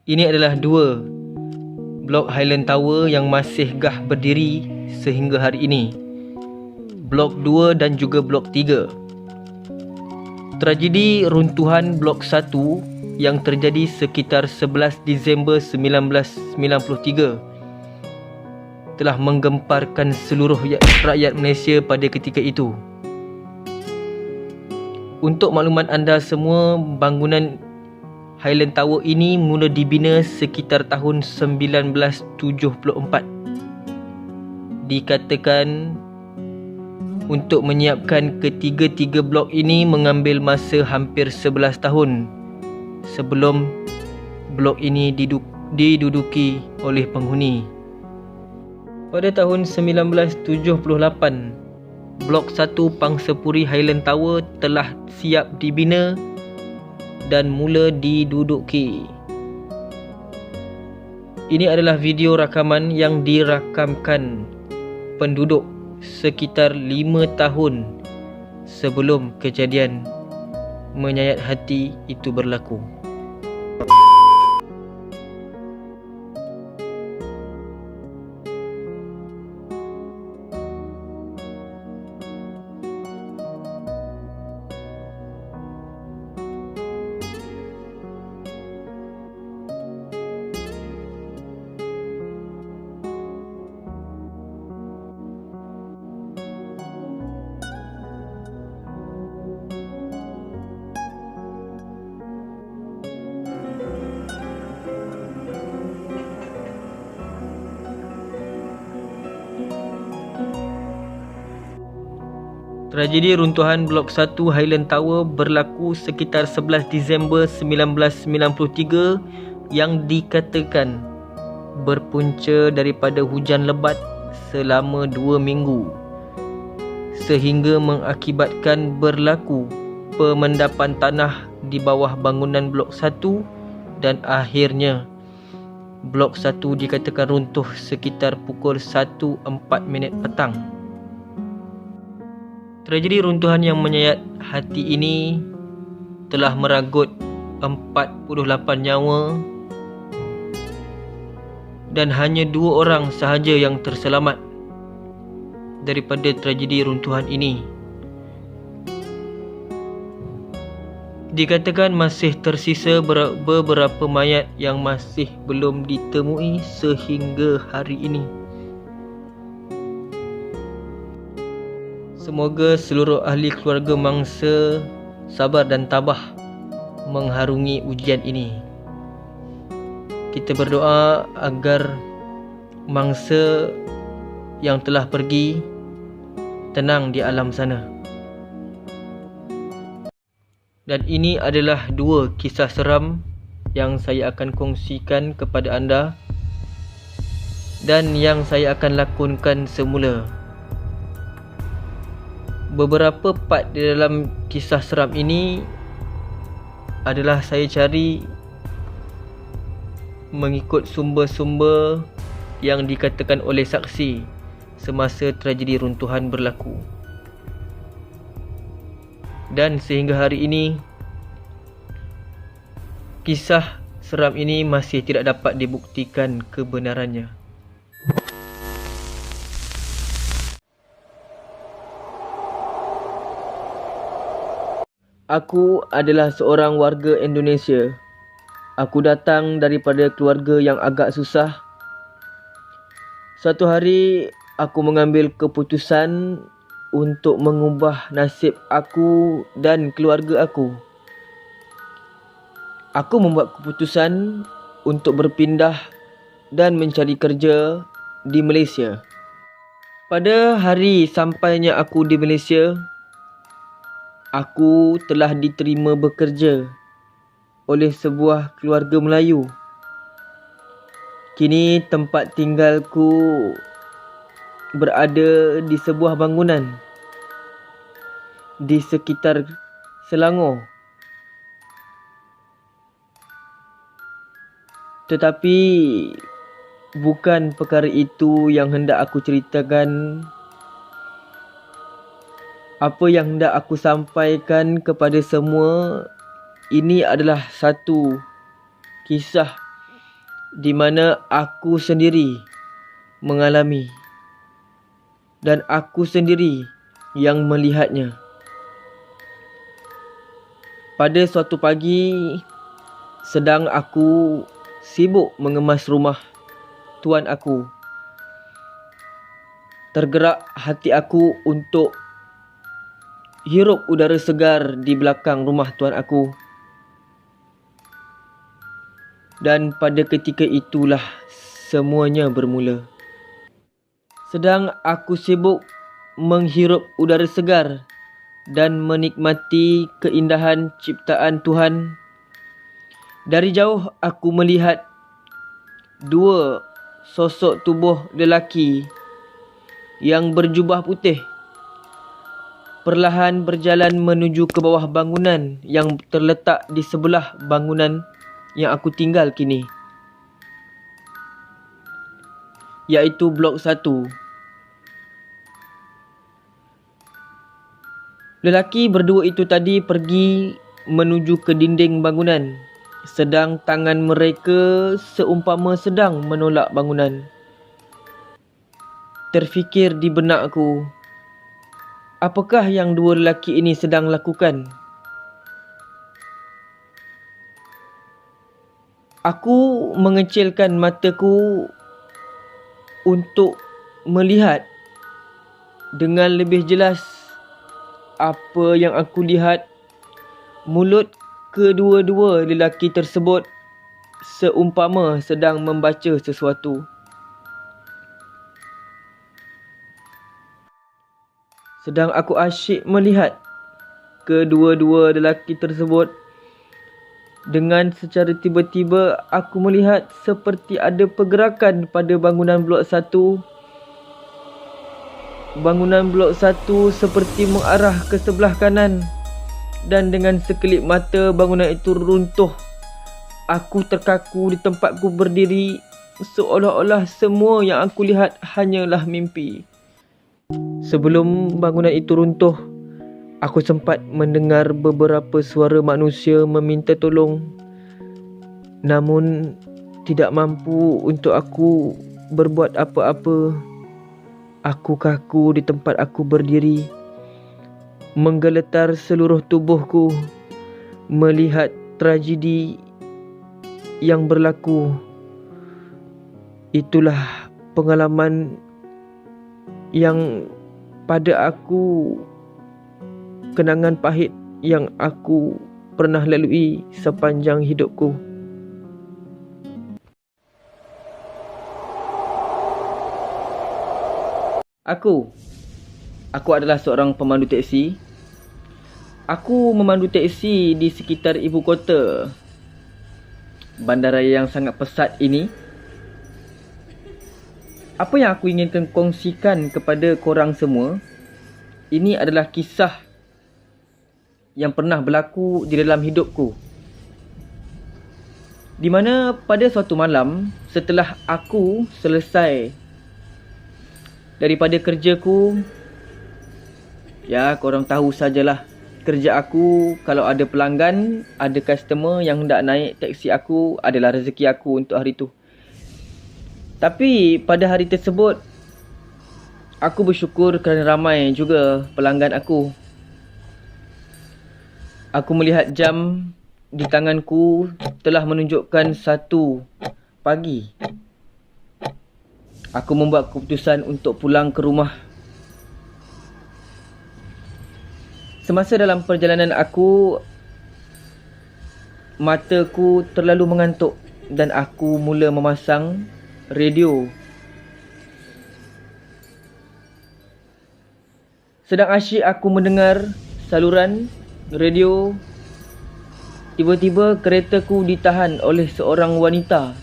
Ini adalah dua blok Highland Tower yang masih gah berdiri sehingga hari ini. Blok 2 dan juga blok 3. Tragedi runtuhan blok 1 yang terjadi sekitar 11 Disember 1993 telah menggemparkan seluruh rakyat Malaysia pada ketika itu. Untuk maklumat anda semua, bangunan Highland Tower ini mula dibina sekitar tahun 1974. Dikatakan untuk menyiapkan ketiga-tiga blok ini mengambil masa hampir 11 tahun sebelum blok ini diduduki oleh penghuni. Pada tahun 1978, Blok 1 Pangsapuri Highland Tower telah siap dibina dan mula diduduki. Ini adalah video rakaman yang dirakamkan penduduk sekitar 5 tahun sebelum kejadian menyayat hati itu berlaku. Tragedi runtuhan Blok 1 Highland Tower berlaku sekitar 11 Disember 1993 yang dikatakan berpunca daripada hujan lebat selama 2 minggu sehingga mengakibatkan berlaku pemendapan tanah di bawah bangunan Blok 1 dan akhirnya Blok 1 dikatakan runtuh sekitar pukul 1.04 petang. Tragedi runtuhan yang menyayat hati ini telah meragut 48 nyawa dan hanya 2 orang sahaja yang terselamat daripada tragedi runtuhan ini. Dikatakan masih tersisa beberapa mayat yang masih belum ditemui sehingga hari ini. Semoga seluruh ahli keluarga mangsa sabar dan tabah mengharungi ujian ini. Kita berdoa agar mangsa yang telah pergi tenang di alam sana. Dan ini adalah 2 kisah seram yang saya akan kongsikan kepada anda dan yang saya akan lakonkan semula. Beberapa part di dalam kisah seram ini adalah saya cari mengikut sumber-sumber yang dikatakan oleh saksi semasa tragedi runtuhan berlaku. Dan sehingga hari ini kisah seram ini masih tidak dapat dibuktikan kebenarannya. Aku adalah seorang warga Indonesia. Aku datang daripada keluarga yang agak susah. Suatu hari, aku mengambil keputusan untuk mengubah nasib aku dan keluarga aku. Aku membuat keputusan untuk berpindah dan mencari kerja di Malaysia. Pada hari sampainya aku di Malaysia, aku telah diterima bekerja oleh sebuah keluarga Melayu. Kini tempat tinggalku berada di sebuah bangunan di sekitar Selangor. Tetapi bukan perkara itu yang hendak aku ceritakan. Apa yang hendak aku sampaikan kepada semua, ini adalah satu kisah di mana aku sendiri mengalami dan aku sendiri yang melihatnya. Pada suatu pagi, sedang aku sibuk mengemas rumah tuan aku, tergerak hati aku untuk hirup udara segar di belakang rumah tuan aku. Dan pada ketika itulah semuanya bermula. Sedang aku sibuk menghirup udara segar dan menikmati keindahan ciptaan Tuhan. Dari jauh aku melihat dua sosok tubuh lelaki yang berjubah putih perlahan berjalan menuju ke bawah bangunan yang terletak di sebelah bangunan yang aku tinggal kini, iaitu blok 1. Lelaki berdua itu tadi pergi menuju ke dinding bangunan, sedang tangan mereka seumpama sedang menolak bangunan. Terfikir di benakku, apakah yang dua lelaki ini sedang lakukan? Aku mengecilkan mataku untuk melihat dengan lebih jelas. Apa yang aku lihat, mulut kedua-dua lelaki tersebut seumpama sedang membaca sesuatu. Sedang aku asyik melihat kedua-dua lelaki tersebut, dengan secara tiba-tiba aku melihat seperti ada pergerakan pada bangunan blok 1. Bangunan blok 1 seperti mengarah ke sebelah kanan, dan dengan sekelip mata bangunan itu runtuh. Aku terkaku di tempatku berdiri, seolah-olah semua yang aku lihat hanyalah mimpi. Sebelum bangunan itu runtuh, aku sempat mendengar beberapa suara manusia meminta tolong, namun tidak mampu untuk aku berbuat apa-apa. Aku kaku di tempat aku berdiri, menggeletar seluruh tubuhku melihat tragedi yang berlaku. Itulah pengalaman yang pada aku, kenangan pahit yang aku pernah lalui sepanjang hidupku. Aku adalah seorang pemandu teksi. Aku memandu teksi di sekitar ibu kota, bandaraya yang sangat pesat ini. Apa yang aku inginkan kongsikan kepada korang semua, ini adalah kisah yang pernah berlaku di dalam hidupku. Di mana pada suatu malam, setelah aku selesai daripada kerjaku, ya korang tahu sajalah, kerja aku kalau ada pelanggan, ada customer yang hendak naik teksi aku, adalah rezeki aku untuk hari itu. Tapi pada hari tersebut, aku bersyukur kerana ramai juga pelanggan aku. Aku melihat jam di tanganku telah menunjukkan 1 pagi. Aku membuat keputusan untuk pulang ke rumah. Semasa dalam perjalanan aku, mataku terlalu mengantuk dan aku mula memasang radio. Sedang asyik aku mendengar saluran radio, tiba-tiba keretaku ditahan oleh seorang wanita.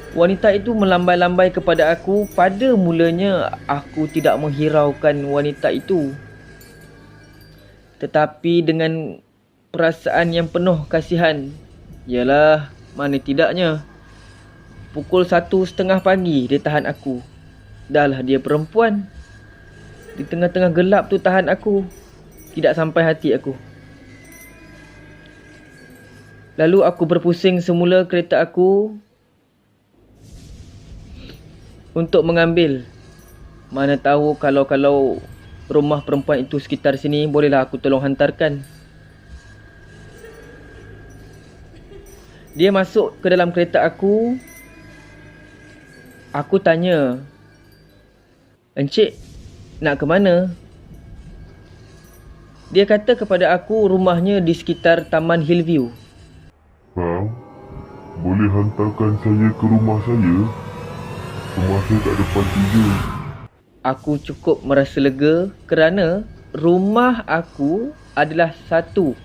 Wanita itu melambai-lambai kepada aku. Pada mulanya aku tidak menghiraukan wanita itu, tetapi dengan perasaan yang penuh kasihan, yalah, mana tidaknya, pukul 1:30 pagi dia tahan aku. Dahlah dia perempuan, di tengah-tengah gelap tu tahan aku. Tidak sampai hati aku. Lalu aku berpusing semula kereta aku untuk mengambil. Mana tahu kalau rumah perempuan itu sekitar sini, bolehlah aku tolong hantarkan. Dia masuk ke dalam kereta aku. Aku tanya, "Encik, nak ke mana?" Dia kata kepada aku rumahnya di sekitar Taman Hillview. Bang, boleh hantarkan saya ke rumah saya? Rumah saya kat depan tu je. Aku cukup merasa lega kerana rumah aku adalah satu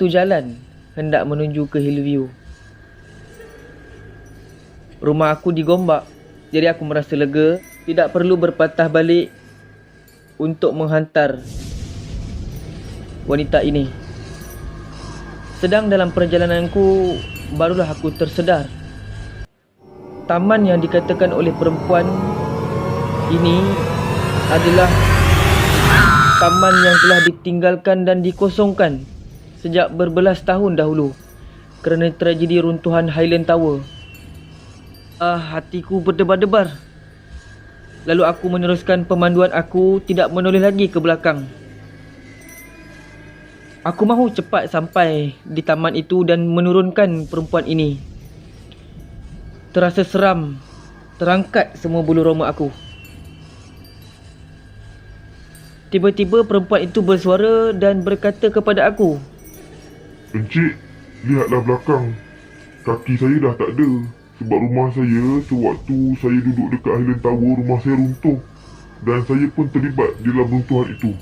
jalan hendak menuju ke Hillview. Rumah aku di Gombak, jadi aku merasa lega, tidak perlu berpatah balik untuk menghantar wanita ini. Sedang dalam perjalananku, barulah aku tersedar. Taman yang dikatakan oleh perempuan ini adalah taman yang telah ditinggalkan dan dikosongkan sejak berbelas tahun dahulu kerana tragedi runtuhan Highland Tower. Hatiku berdebar-debar. Lalu aku meneruskan pemanduan aku, tidak menoleh lagi ke belakang. Aku mahu cepat sampai di taman itu dan menurunkan perempuan ini. Terasa seram, terangkat semua bulu roma aku. Tiba-tiba perempuan itu bersuara dan berkata kepada aku, Encik, lihatlah belakang. Kaki saya dah tak ada. Sebab rumah saya, sewaktu saya duduk dekat Highland Tower, rumah saya runtuh. Dan saya pun terlibat dalam runtuhan itu.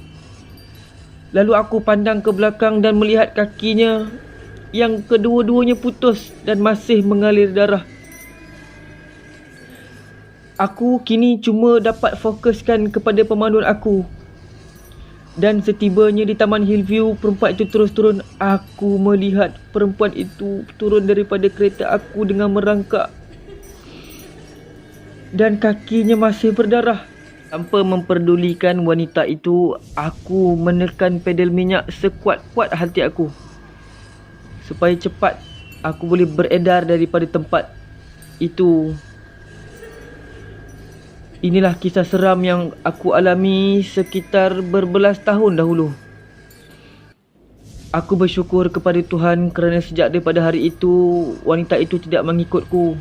Lalu aku pandang ke belakang dan melihat kakinya yang kedua-duanya putus dan masih mengalir darah. Aku kini cuma dapat fokuskan kepada pemanduan aku. Dan setibanya di Taman Hillview, perempuan itu terus turun. Aku melihat perempuan itu turun daripada kereta aku dengan merangkak. Dan kakinya masih berdarah. Tanpa memperdulikan wanita itu, aku menekan pedal minyak sekuat-kuat hati aku. Supaya cepat aku boleh beredar daripada tempat itu. Inilah kisah seram yang aku alami sekitar berbelas tahun dahulu. Aku bersyukur kepada Tuhan kerana sejak daripada hari itu, wanita itu tidak mengikutku.